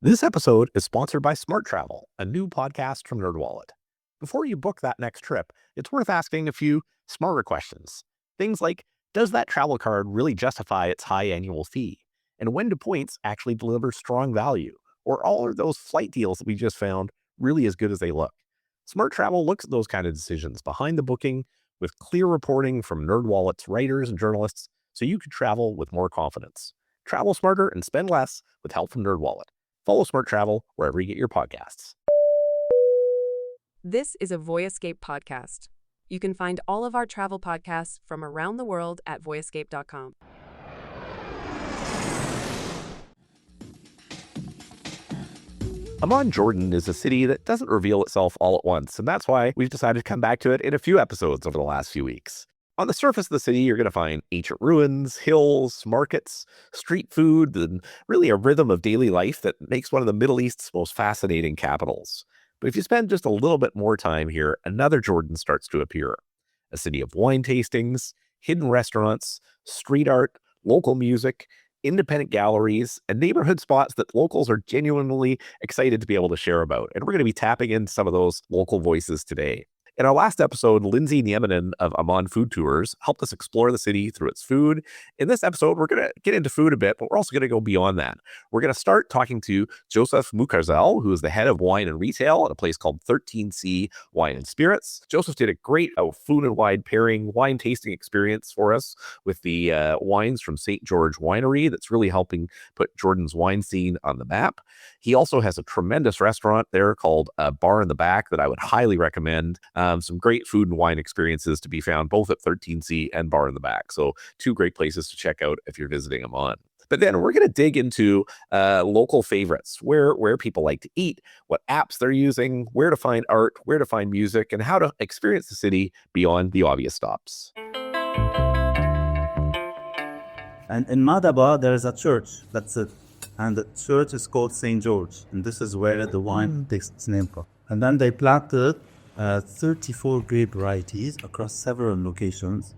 This episode is sponsored by Smart Travel, a new podcast from NerdWallet. Before you book that next trip, it's worth asking a few smarter questions. Things like, does that travel card really justify its high annual fee? And when do points actually deliver strong value? Or are those flight deals that we just found really as good as they look? Smart Travel looks at those kind of decisions behind the booking with clear reporting from NerdWallet's writers and journalists so you can travel with more confidence. Travel smarter and spend less with help from NerdWallet. Follow Smart Travel wherever you get your podcasts. This is a Voyescape podcast. You can find all of our travel podcasts from around the world at voyescape.com. Amman, Jordan is a city that doesn't reveal itself all at once, and that's why we've decided to come back to it in a few episodes over the last few weeks. On the surface of the city, you're going to find ancient ruins, hills, markets, street food, and really a rhythm of daily life that makes one of the Middle East's most fascinating capitals. But if you spend just a little bit more time here, another Jordan starts to appear. A city of wine tastings, hidden restaurants, street art, local music, independent galleries, and neighborhood spots that locals are genuinely excited to be able to share about. And we're going to be tapping into some of those local voices today. In our last episode, Lindsay Nieminen of Amman Food Tours helped us explore the city through its food. In this episode, we're going to get into food a bit, but we're also going to go beyond that. We're going to start talking to Joseph Mukarzel, who is the head of wine and retail at a place called 13C Wine and Spirits. Joseph did a great food and wine pairing, wine tasting experience for us with the wines from St. George Winery that's really helping put Jordan's wine scene on the map. He also has a tremendous restaurant there called Bar in the Back that I would highly recommend. Some great food and wine experiences to be found both at 13C and Bar in the Back. So two great places to check out if you're visiting Amman. But then we're going to dig into local favorites, where people like to eat, what apps they're using, where to find art, where to find music, and how to experience the city beyond the obvious stops. And in Madaba, there is a church. That's it. And the church is called St. George. And this is where the wine takes its name from. And then they planted 34 grape varieties across several locations.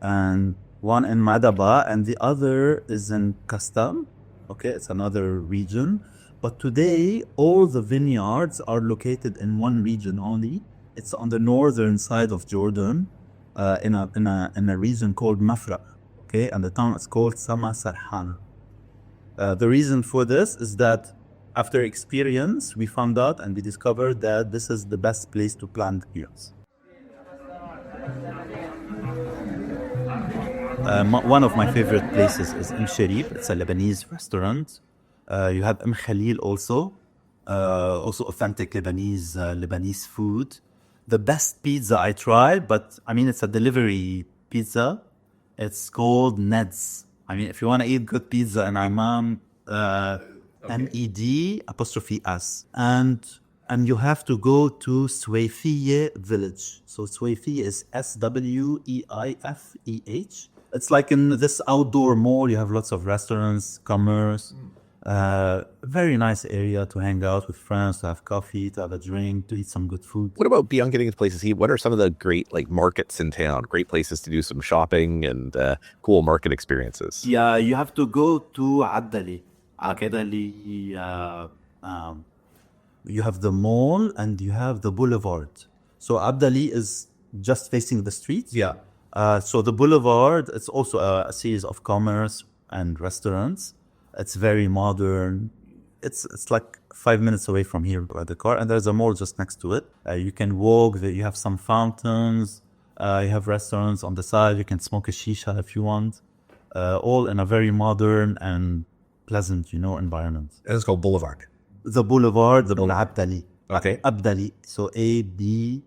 And one in Madaba and the other is in Kastam. Okay, it's another region. But today, all the vineyards are located in one region only. It's on the northern side of Jordan, in a region called Mafra. Okay, and the town is called Sama Sarhan. The reason for this is that after experience, we found out and we discovered that this is the best place to plant grapes. One of my favorite places is Sharif. It's a Lebanese restaurant. You have Khalil also authentic Lebanese food. The best pizza I tried, but I mean it's a delivery pizza. It's called Ned's. I mean, if you want to eat good pizza in Amman, MED''S. And you have to go to Swayfiye village. So Swayfiye is SWEIFEH. It's like in this outdoor mall, you have lots of restaurants, commerce. Very nice area to hang out with friends, to have coffee, to have a drink, to eat some good food. What about beyond getting into places to eat? What are some of the great markets in town? Great places to do some shopping and cool market experiences. Yeah, you have to go to Abdali. You have the mall and you have the boulevard. So Abdali is just facing the streets. Yeah. So the boulevard, it's also a series of commerce and restaurants. It's very modern. It's like 5 minutes away from here by the car, and there's a mall just next to it. You can walk. You have some fountains. You have restaurants on the side. You can smoke a shisha if you want. All in a very modern and pleasant, environment. And it's called Boulevard. The boulevard, the Abdali. Okay. Abdali. So ABDALI.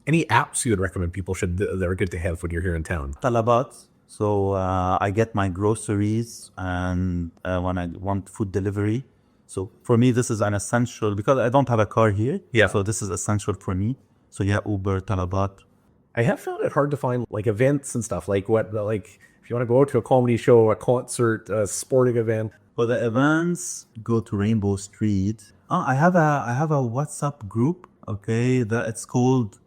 Any apps you would recommend people that are good to have when you're here in town? Talabat. So I get my groceries and when I want food delivery. So for me, this is an essential because I don't have a car here. Yeah. So this is essential for me. So yeah, Uber, Talabat. I have found it hard to find events and stuff if you want to go to a comedy show, a concert, a sporting event. For the events, go to Rainbow Street. I have a WhatsApp group. Okay, it's called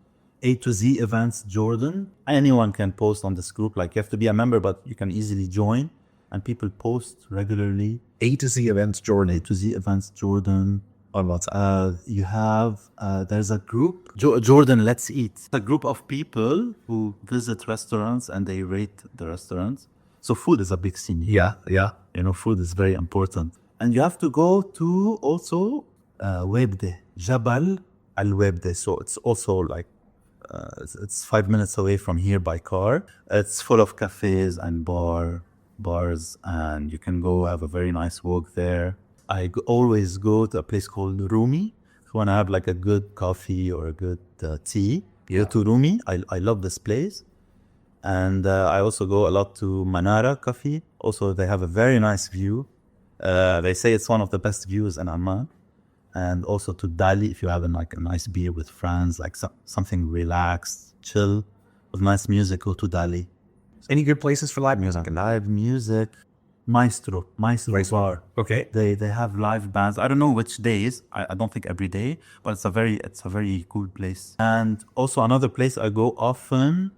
A to Z Events Jordan. Anyone can post on this group. You have to be a member, but you can easily join. And people post regularly. A to Z Events Jordan. To the events Jordan. Or what? You have there's a group Jordan Let's Eat. A group of people who visit restaurants and they rate the restaurants. So food is a big scene. Yeah. Food is very important. And you have to go to also Webde, Jabal Al Webde. So it's also like it's 5 minutes away from here by car. It's full of cafes and bars, and you can go have a very nice walk there. I always go to a place called Rumi. When I have like a good coffee or a good tea, you go to Rumi. I love this place. And I also go a lot to Manara Coffee. Also, they have a very nice view. They say it's one of the best views in Amman. And also to Dali, if you have like a nice beer with friends, like something relaxed, chill, with nice music, go to Dali. Any good places for live music? Live music, Maestro Bar. Okay. They have live bands. I don't know which days. I don't think every day, but it's a very cool place. And also another place I go often.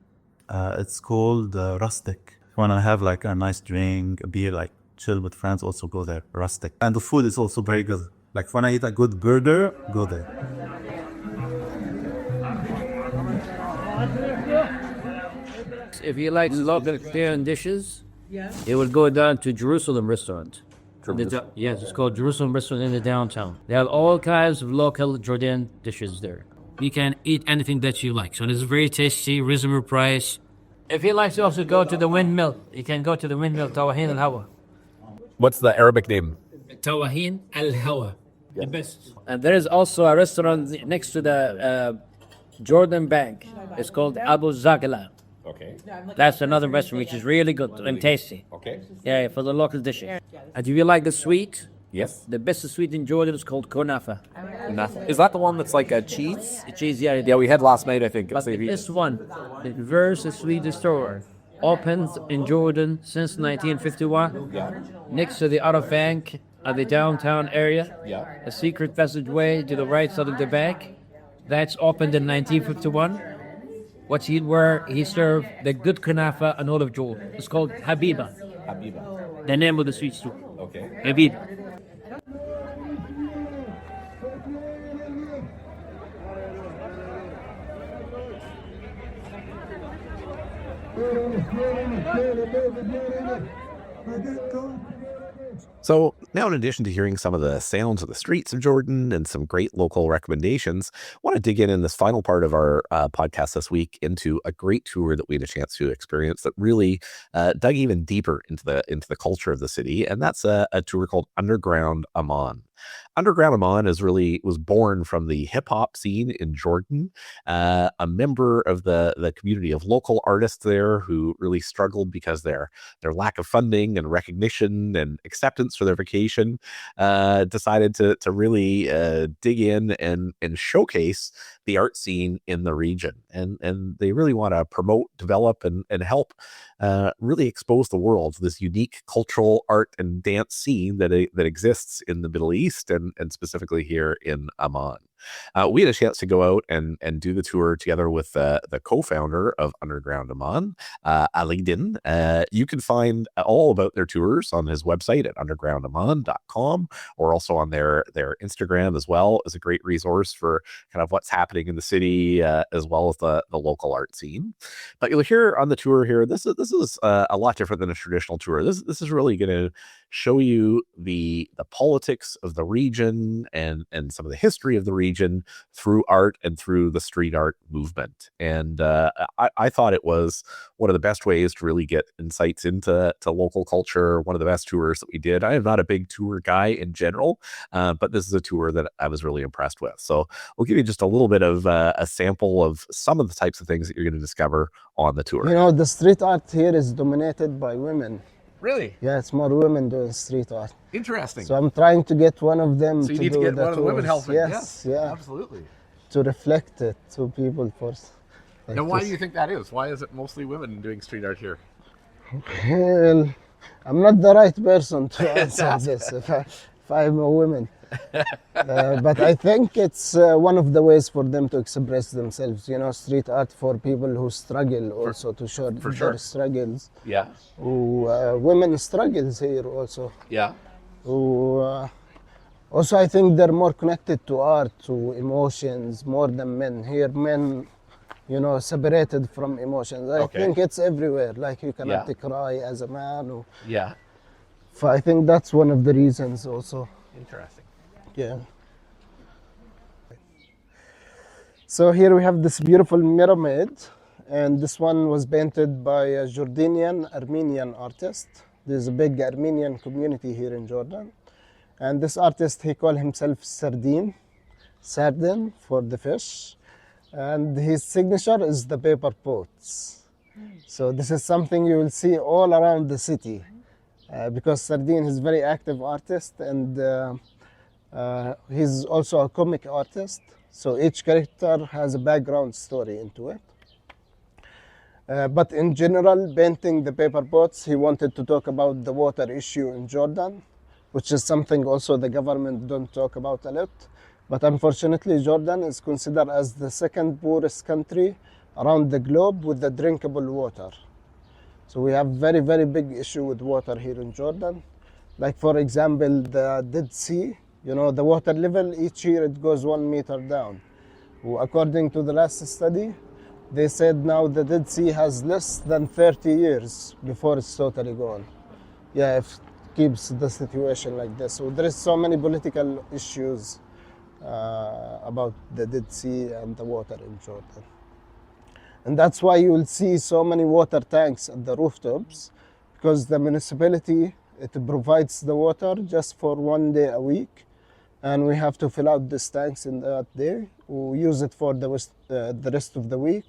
It's called Rustic. When I have like a nice drink, a beer, like chill with friends, also go there. Rustic. And the food is also very good. Like when I eat a good burger, go there. If you like local Korean dishes, it would go down to Jerusalem restaurant. Yes, it's called Jerusalem restaurant in the downtown. They have all kinds of local Jordanian dishes there. You can eat anything that you like. So it's very tasty, reasonable price. If you like to also go to the windmill, you can go to the windmill, Tawahin Al Hawa. What's the Arabic name? Tawahin Al Hawa. The best. And there is also a restaurant next to the Jordan Bank. It's called Abu Zagala. Okay. That's another restaurant which is really good and tasty. Okay. Yeah, for the local dishes. And do you like the sweet? Yes. The best sweet in Jordan is called kunafa. Is that the one that's like a cheese? Cheese, yeah. Yeah, we had last night, I think. But this one, the very sweet store, opened in Jordan since 1951. Yeah. Next to the Arab Bank at the downtown area. Yeah. A secret passageway to the right side of the bank. That's opened in 1951. Where he served the good kunafa and olive oil. It's called Habiba. Habiba. The name of the sweet store. Okay. Habiba. So now, in addition to hearing some of the sounds of the streets of Jordan and some great local recommendations, I want to dig in this final part of our podcast this week into a great tour that we had a chance to experience that really dug even deeper into the culture of the city, and that's a tour called Underground Amman. Underground Amman was born from the hip hop scene in Jordan, a member of the community of local artists there who really struggled because their lack of funding and recognition and acceptance for their vocation, decided to really dig in and showcase the art scene in the region, and they really want to promote, develop, and help really expose the world to this unique cultural art and dance scene that exists in the Middle East and specifically here in Amman. We had a chance to go out and do the tour together with the co-founder of Underground Amman, Ali Din. You can find all about their tours on his website at undergroundamman.com, or also on their Instagram as well, as a great resource for kind of what's happening in the city, as well as the local art scene. But you'll hear on the tour here, this is a lot different than a traditional tour. This is really going to show you the politics of the region and some of the history of the region through art and through the street art movement. And I thought it was one of the best ways to really get insights into local culture, one of the best tours that we did. I am not a big tour guy in general, but this is a tour that I was really impressed with. So we'll give you just a little bit of a sample of some of the types of things that you're going to discover on the tour. You know, the street art here is dominated by women. Really? Yeah, it's more women doing street art. Interesting. So I'm trying to get one of them So you to need do to get the one of the women tours. helping. Yes, yeah. Absolutely. To reflect it to people first. Like Now, why this. do you think that is? Why is it mostly women doing street art here? Well, I'm not the right person to answer this if I'm a woman. But I think it's one of the ways for them to express themselves. You know, street art for people who struggle also to show their struggles. Yeah. Women struggles here also. Yeah. Also, I think they're more connected to art, to emotions, more than men. Here, men, separated from emotions. I Okay. think it's everywhere. Like you cannot Yeah. cry as a man. Yeah. So I think that's one of the reasons also. Interesting. Yeah. So here we have this beautiful pyramid, and this one was painted by a Jordanian Armenian artist. There's a big Armenian community here in Jordan. And this artist, he called himself Sardine for the fish. And his signature is the paper boats. So this is something you will see all around the city. Because Sardine is a very active artist, and he's also a comic artist. So each character has a background story into it. But in general, painting the paper boats, he wanted to talk about the water issue in Jordan, which is something also the government don't talk about a lot. But unfortunately, Jordan is considered as the second poorest country around the globe with the drinkable water. So we have very, very big issue with water here in Jordan. Like for example, the Dead Sea, the water level each year it goes 1 meter down. According to the last study, they said now the Dead Sea has less than 30 years before it's totally gone. Yeah, if it keeps the situation like this. So there is so many political issues about the Dead Sea and the water in Jordan. And that's why you will see so many water tanks at the rooftops, because the municipality, it provides the water just for 1 day a week. And we have to fill out these tanks in that day. We use it for the rest of the week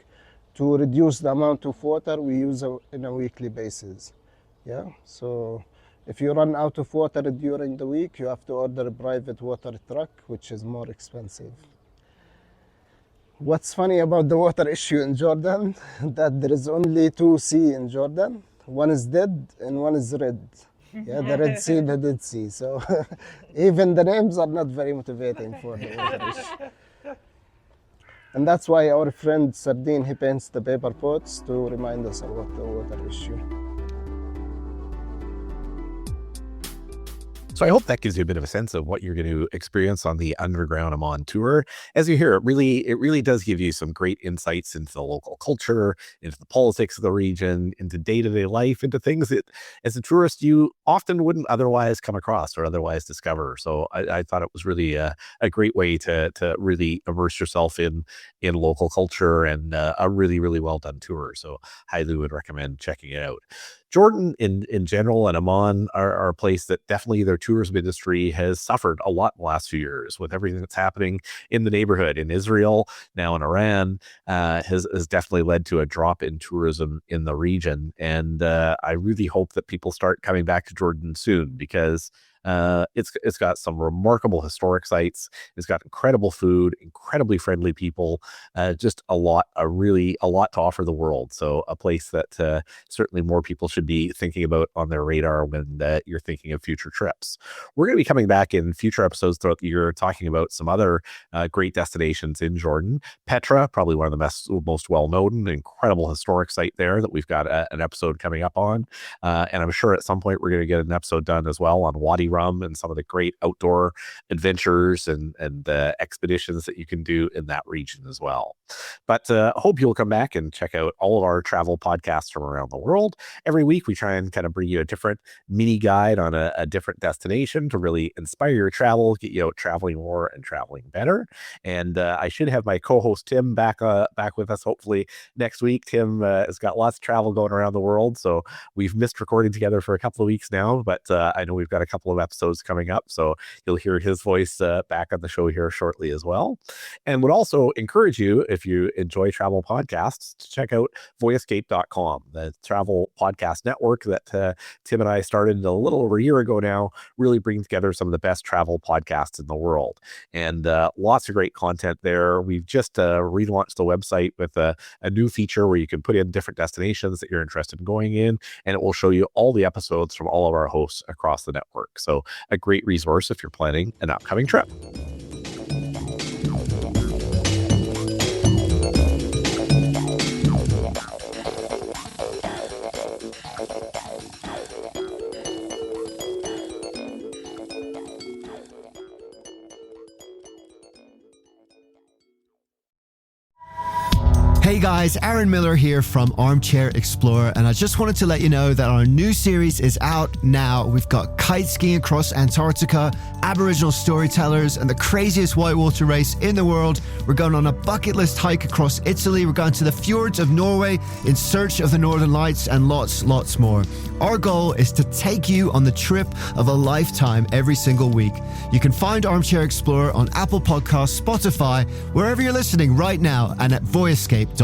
to reduce the amount of water we use on a weekly basis. Yeah, so if you run out of water during the week, you have to order a private water truck, which is more expensive. What's funny about the water issue in Jordan, that there is only 2 seas in Jordan. One is dead and one is red. Yeah, the Red Sea, the Dead Sea. So even the names are not very motivating for the water issue. And that's why our friend Sardine, he paints the paper boats to remind us about the water issue. So I hope that gives you a bit of a sense of what you're going to experience on the Underground Amman tour. As you hear, it really does give you some great insights into the local culture, into the politics of the region, into day-to-day life, into things that as a tourist you often wouldn't otherwise come across or otherwise discover. So I thought it was really a great way to really immerse yourself in local culture, and a really well done tour. So highly would recommend checking it out. Jordan in general and Amman are a place that definitely their tourism industry has suffered a lot in the last few years with everything that's happening in the neighborhood in Israel, now in Iran, has definitely led to a drop in tourism in the region. And I really hope that people start coming back to Jordan soon, because it's got some remarkable historic sites. It's got incredible food, incredibly friendly people, just a lot to offer the world. So a place that certainly more people should be thinking about on their radar when you're thinking of future trips. We're going to be coming back in future episodes throughout the year talking about some other great destinations in Jordan. Petra, probably one of the most well-known, incredible historic site there that we've got an episode coming up on. And I'm sure at some point we're going to get an episode done as well on Wadi Rum and some of the great outdoor adventures and expeditions that you can do in that region as well. But hope you'll come back and check out all of our travel podcasts from around the world. Every week we try and kind of bring you a different mini guide on a different destination to really inspire your travel, get you out traveling more and traveling better. And I should have my co-host Tim back with us hopefully next week. Tim has got lots of travel going around the world, so we've missed recording together for a couple of weeks now, but I know we've got a couple of episodes coming up, so you'll hear his voice back on the show here shortly as well. And would also encourage you, if you enjoy travel podcasts, to check out voyescape.com, the travel podcast network that Tim and I started a little over a year ago now, really bringing together some of the best travel podcasts in the world. And lots of great content there. We've just relaunched the website with a new feature where you can put in different destinations that you're interested in going in, and it will show you all the episodes from all of our hosts across the network. So a great resource if you're planning an upcoming trip. Hey guys, Aaron Miller here from Armchair Explorer, and I just wanted to let you know that our new series is out now. We've got kite skiing across Antarctica, Aboriginal storytellers, and the craziest whitewater race in the world. We're going on a bucket list hike across Italy. We're going to the fjords of Norway in search of the Northern Lights, and lots more. Our goal is to take you on the trip of a lifetime every single week. You can find Armchair Explorer on Apple Podcasts, Spotify, wherever you're listening right now, and at voyescape.com.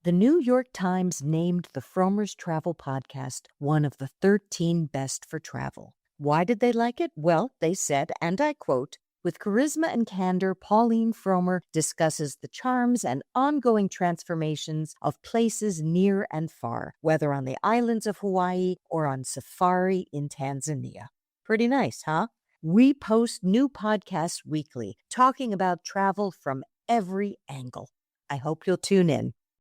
The New York Times named the Frommer's Travel Podcast one of the 13 best for travel. Why did they like it? Well, they said, and I quote, "With charisma and candor, Pauline Frommer discusses the charms and ongoing transformations of places near and far, whether on the islands of Hawaii or on safari in Tanzania." Pretty nice, huh? We post new podcasts weekly, talking about travel from every angle. I hope you'll tune in.